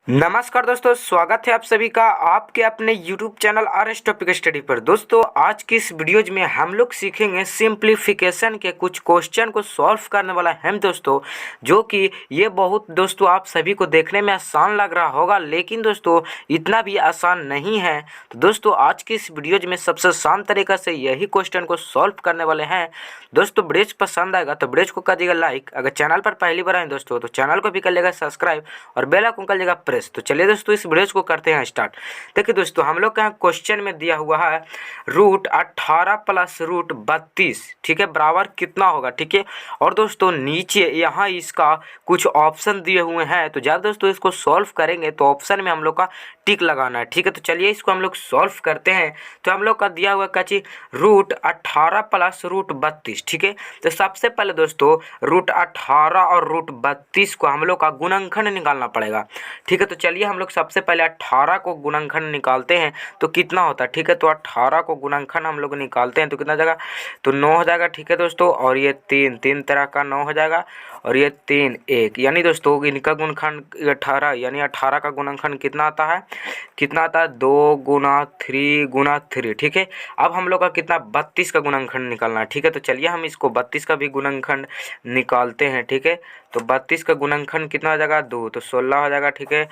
नमस्कार दोस्तों, स्वागत है आप सभी का आपके अपने YouTube channel R S topic study पर। दोस्तों आज की इस वीडियोज में हम लोग सीखेंगे सिंप्लीफिकेशन के कुछ क्वेश्चन को सॉल्व करने वाला है दोस्तों, जो कि ये बहुत दोस्तों आप सभी को देखने में आसान लग रहा होगा, लेकिन दोस्तों इतना भी आसान नहीं है। तो दोस्तों आज की इस वीडियोज में सबसे आसान तरीका से यही क्वेश्चन को सॉल्व करने वाले हैं। दोस्तों वीडियोज पसंद आएगा तो वीडियोज को कर दीजिएगा लाइक, अगर चैनल पर पहली बार आए दोस्तों तो चैनल को भी कर लेगा सब्सक्राइब और बेल आइकन कर लेगा प्रेस। तो चलिए दोस्तों इस वीडियो को करते हैं स्टार्ट। देखिए दोस्तों हम लोग का क्वेश्चन में दिया हुआ है रूट 18 प्लस रूट 32, ठीक है, बराबर कितना होगा, ठीक है। और दोस्तों नीचे यहाँ इसका कुछ ऑप्शन दिए हुए हैं, तो जब दोस्तों इसको सॉल्व करेंगे तो ऑप्शन में हम लोग का टिक लगाना है, ठीक है। तो चलिए इसको हम लोग सॉल्व करते हैं। तो हम लोग का दिया हुआ क्या चीज, रूट 18 प्लस रूट 32, ठीक है। तो सबसे पहले दोस्तों रूट 18 और रूट 32 को हम लोग का गुणनखंड निकालना पड़ेगा, ठीक है। तो चलिए हम लोग सबसे पहले 18 को गुणनखंड निकालते हैं तो कितना होता है, ठीक है। तो 18 को गुणनखंड हम लोग निकालते हैं तो कितना जाएगा, तो 9 हो जाएगा, ठीक है दोस्तों। और ये तीन तरह का 9 हो जाएगा और ये 3 1, यानी दोस्तों इनका गुणनखंड 18, यानी 18 का गुणनखंड कितना आता है, 2 गुना 3, ठीक है। अब हम लोग का कितना 32 का गुणनखंड निकालना है, ठीक है। तो चलिए हम इसको 32 का भी गुणनखंड निकालते हैं, ठीक है। तो 32 का गुणनखंड कितना हो जाएगा, 2, तो 16 हो जाएगा, ठीक है।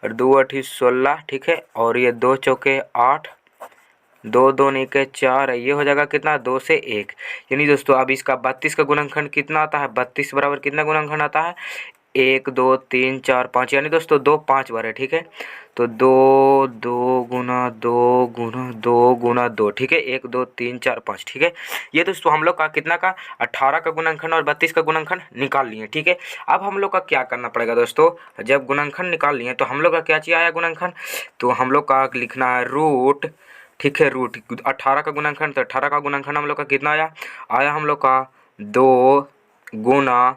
और 2 8 16, ठीक है। और ये 2 चौके 8, 2 2 निके 4, ये हो जाएगा कितना, 2 से 1। यानी दोस्तों अब इसका 32 का गुणनखंड कितना आता है, 32 बराबर कितना गुणनखंड आता है, 1 2 3 4 5, यानी दोस्तों 2 5 बार है, ठीक है। तो 2 2 गुना 2 गुना 2 गुना 2, ठीक है, 1 2 3 4 5, ठीक है। ये दोस्तों हम लोग का कितना का 18 का गुणनखंड और 32 का गुणनखंड निकाल लिए, ठीक है। अब हम लोग का क्या करना पड़ेगा दोस्तों, जब गुणनखंड निकाल लिए तो हम लोग का क्या चीज़ आया गुणनखंड, तो हम लोग का लिखना है रूट, ठीक है। रूट 18 का गुणनखंड, तो 18 का गुणनखंड हम लोग का कितना आया हम लोग का 2 गुना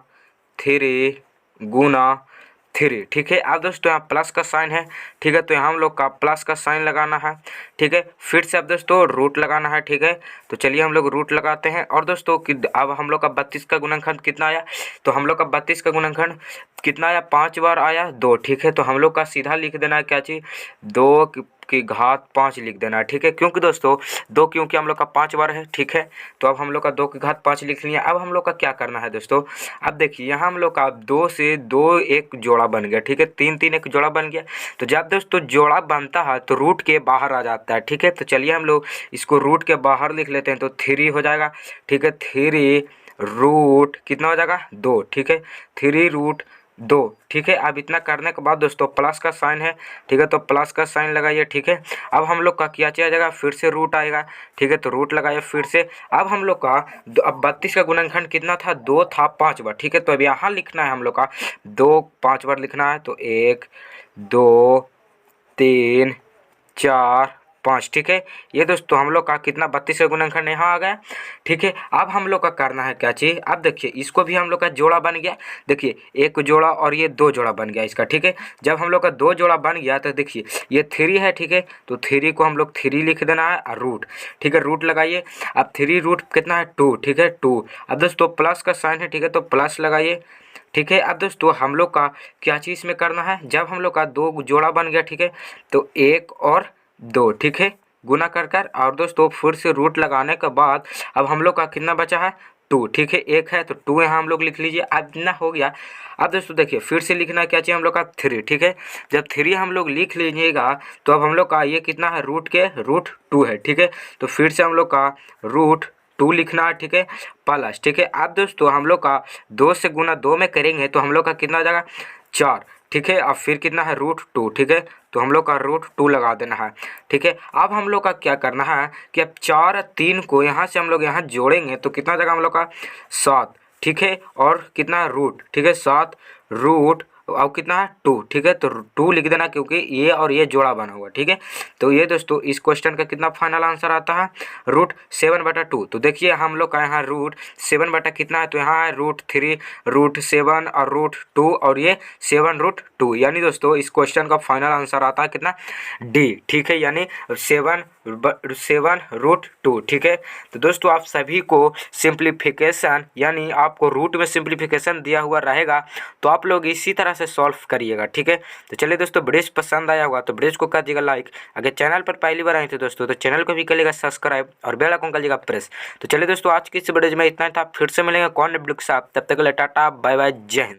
3 गुना 3, ठीक है। अब दोस्तों यहाँ प्लस का साइन है, ठीक है। तो यहाँ हम लोग का प्लस का साइन लगाना है, ठीक है। फिर से अब दोस्तों रूट लगाना है, ठीक है। तो चलिए हम लोग रूट लगाते हैं। और दोस्तों अब हम लोग का 32 का गुणनखंड कितना आया, तो हम लोग का 32 का गुणनखंड कितना आया, 5 बार आया 2, ठीक है। तो हम लोग का सीधा लिख देना है क्या चीज़, 2 की घात 5 लिख देना है, ठीक है। क्योंकि दोस्तों 2 क्योंकि हम लोग का 5 बार है, ठीक है। तो अब हम लोग का 2 की घात 5 लिख लिया। अब हम लोग का क्या करना है दोस्तों, अब देखिए यहाँ हम लोग का 2 से 2 एक जोड़ा बन गया, ठीक है। 3 3 एक जोड़ा बन गया। तो जब दोस्तों जोड़ा बनता है तो रूट के बाहर आ जाता है, ठीक है। तो चलिए हम लोग इसको रूट के बाहर लिख लेते हैं, तो 3 हो जाएगा, ठीक है। 3 रूट कितना हो जाएगा, 2, ठीक है। 3 रूट 2, ठीक है। अब इतना करने के बाद दोस्तों प्लस का साइन है, ठीक है। तो प्लस का साइन लगाइए, ठीक है। अब हम लोग का क्या किया जाएगा, फिर से रूट आएगा, ठीक है। तो रूट लगाइए फिर से। अब हम लोग का अब 32 का गुणनखंड कितना था, 2 था 5 बार, ठीक है। तो अब यहाँ लिखना है हम लोग का 2 5 बार लिखना है, तो 1 2 3 4 5, ठीक है। ये दोस्तों हम लोग का कितना 32 का गुणनखंड यहाँ आ गया, ठीक है। अब हम लोग का करना है क्या चीज़, अब देखिए इसको भी हम लोग का जोड़ा बन गया, देखिए एक जोड़ा और ये 2 जोड़ा बन गया इसका, ठीक है। जब हम लोग का 2 जोड़ा बन गया तो देखिए ये 3 है, ठीक है। तो 3 को हम लोग 3 लिख देना है और रूट, ठीक है। रूट लगाइए। अब 3 रूट कितना है 2, ठीक है 2। अब दोस्तों प्लस का साइन है, ठीक है। तो प्लस लगाइए, ठीक है। अब दोस्तों हम लोग का क्या चीज़ में करना है, जब हम लोग का 2 जोड़ा बन गया, ठीक है। तो 1 और 2, ठीक है, गुना कर और दोस्तों फिर से रूट लगाने के बाद अब हम लोग का कितना बचा है 2, ठीक है। 1 है तो 2 यहाँ हम लोग लिख लीजिए। अब इतना हो गया। अब दोस्तों देखिए फिर से लिखना क्या चाहिए हम लोग का 3, ठीक है। जब 3 हम लोग लिख लीजिएगा तो अब हम लोग का ये कितना है, रूट 2 है, ठीक है। तो फिर से हम लोग का रूट 2 लिखना है, ठीक है, प्लस, ठीक है। अब दोस्तों हम लोग का 2 से गुना 2 में करेंगे तो हम लोग का कितना हो जाएगा 4, ठीक है। अब फिर कितना है रूट 2, ठीक है। तो हम लोग का रूट 2 लगा देना है, ठीक है। अब हम लोग का क्या करना है कि अब 4 3 को यहाँ से हम लोग यहाँ जोड़ेंगे तो कितना जगह हम लोग का 7, ठीक है। और कितना रूट, ठीक है, 7 रूट अब कितना है 2, ठीक है। तो 2 लिख देना क्योंकि ये और ये जोड़ा बना हुआ, ठीक है। तो ये दोस्तों इस क्वेश्चन का कितना फाइनल आंसर आता है, रूट 7/2। तो देखिए हम लोग का यहाँ रूट 7 बटा कितना है, तो यहाँ है रूट 3 रूट 7 और रूट 2 और ये 7 रूट 2, यानी दोस्तों इस क्वेश्चन का फाइनल आंसर आता है कितना, डी, ठीक है। यानी 7 रूट 2, ठीक है। तो दोस्तों आप सभी को सिंप्लीफिकेशन यानी आपको रूट में सिंप्लीफिकेशन दिया हुआ रहेगा, तो आप लोग इसी तरह से सॉल्व करिएगा, ठीक है। तो चलिए दोस्तों, वीडियो पसंद आया होगा तो वीडियो को कर दीजिएगा लाइक। अगर चैनल पर पहली बार आए थे दोस्तों तो चैनल को भी करिएगा सब्सक्राइब और बेल आइकन कर लीजिएगा प्रेस। तो चलिए दोस्तों, आज की इस वीडियो में इतना था। फिर से मिलेंगे कौन वीडियो के साथ, तब तक के लिए टाटा बाय बाय, जय हिंद।